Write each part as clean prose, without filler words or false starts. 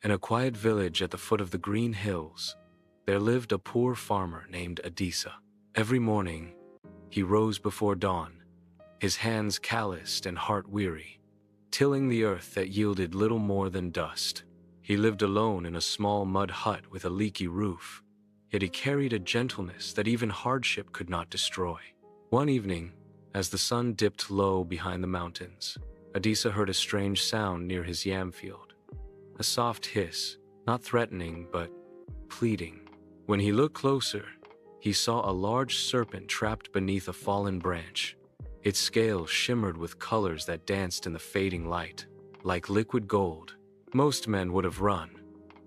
In a quiet village at the foot of the green hills, there lived a poor farmer named Adisa. Every morning, he rose before dawn, his hands calloused and heart weary, tilling the earth that yielded little more than dust. He lived alone in a small mud hut with a leaky roof, yet he carried a gentleness that even hardship could not destroy. One evening, as the sun dipped low behind the mountains, Adisa heard a strange sound near his yam field. A soft hiss, not threatening but pleading. When he looked closer, he saw a large serpent trapped beneath a fallen branch. Its scales shimmered with colors that danced in the fading light, like liquid gold. Most men would have run,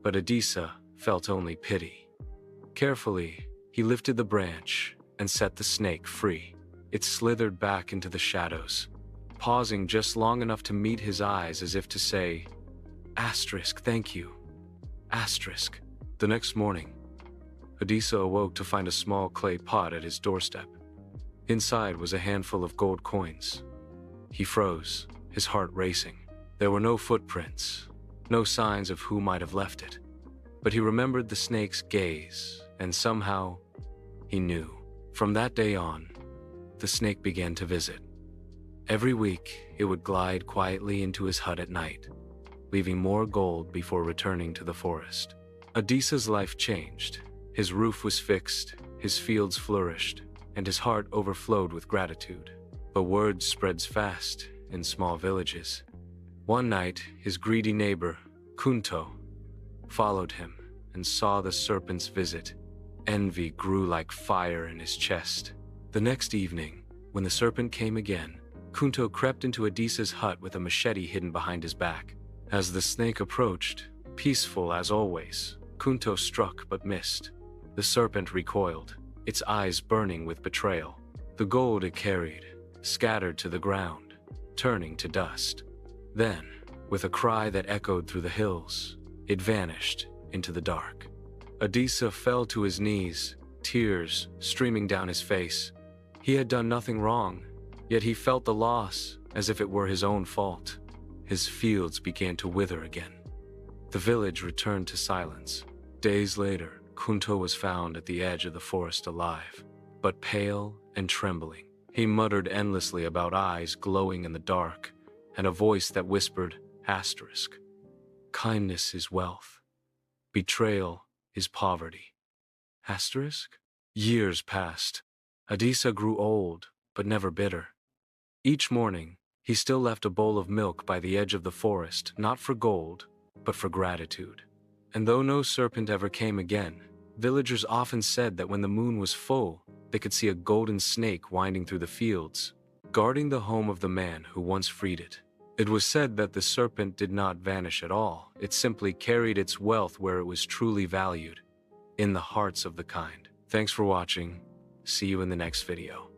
but Adisa felt only pity. Carefully, he lifted the branch and set the snake free. It slithered back into the shadows, pausing just long enough to meet his eyes as if to say, "Thank you. The next morning, Adisa awoke to find a small clay pot at his doorstep. Inside was a handful of gold coins. He froze, his heart racing. There were no footprints, no signs of who might have left it. But he remembered the snake's gaze, and somehow, he knew. From that day on, the snake began to visit. Every week, it would glide quietly into his hut at night, leaving more gold before returning to the forest. Adisa's life changed. His roof was fixed, his fields flourished, and his heart overflowed with gratitude. But word spreads fast in small villages. One night, his greedy neighbor, Kunto, followed him and saw the serpent's visit. Envy grew like fire in his chest. The next evening, when the serpent came again, Kunto crept into Adisa's hut with a machete hidden behind his back. As the snake approached, peaceful as always, Kunto struck but missed. The serpent recoiled, its eyes burning with betrayal. The gold it carried scattered to the ground, turning to dust. Then, with a cry that echoed through the hills, it vanished into the dark. Adisa fell to his knees, tears streaming down his face. He had done nothing wrong, yet he felt the loss as if it were his own fault. His fields began to wither again. The village returned to silence. Days later, Kunto was found at the edge of the forest alive, but pale and trembling. He muttered endlessly about eyes glowing in the dark, and a voice that whispered, "Kindness is wealth. Betrayal is poverty." Years passed. Adisa grew old, but never bitter. Each morning, he still left a bowl of milk by the edge of the forest, not for gold, but for gratitude. And though no serpent ever came again, villagers often said that when the moon was full, they could see a golden snake winding through the fields, guarding the home of the man who once freed it. It was said that the serpent did not vanish at all. It simply carried its wealth where it was truly valued, in the hearts of the kind. Thanks for watching. See you in the next video.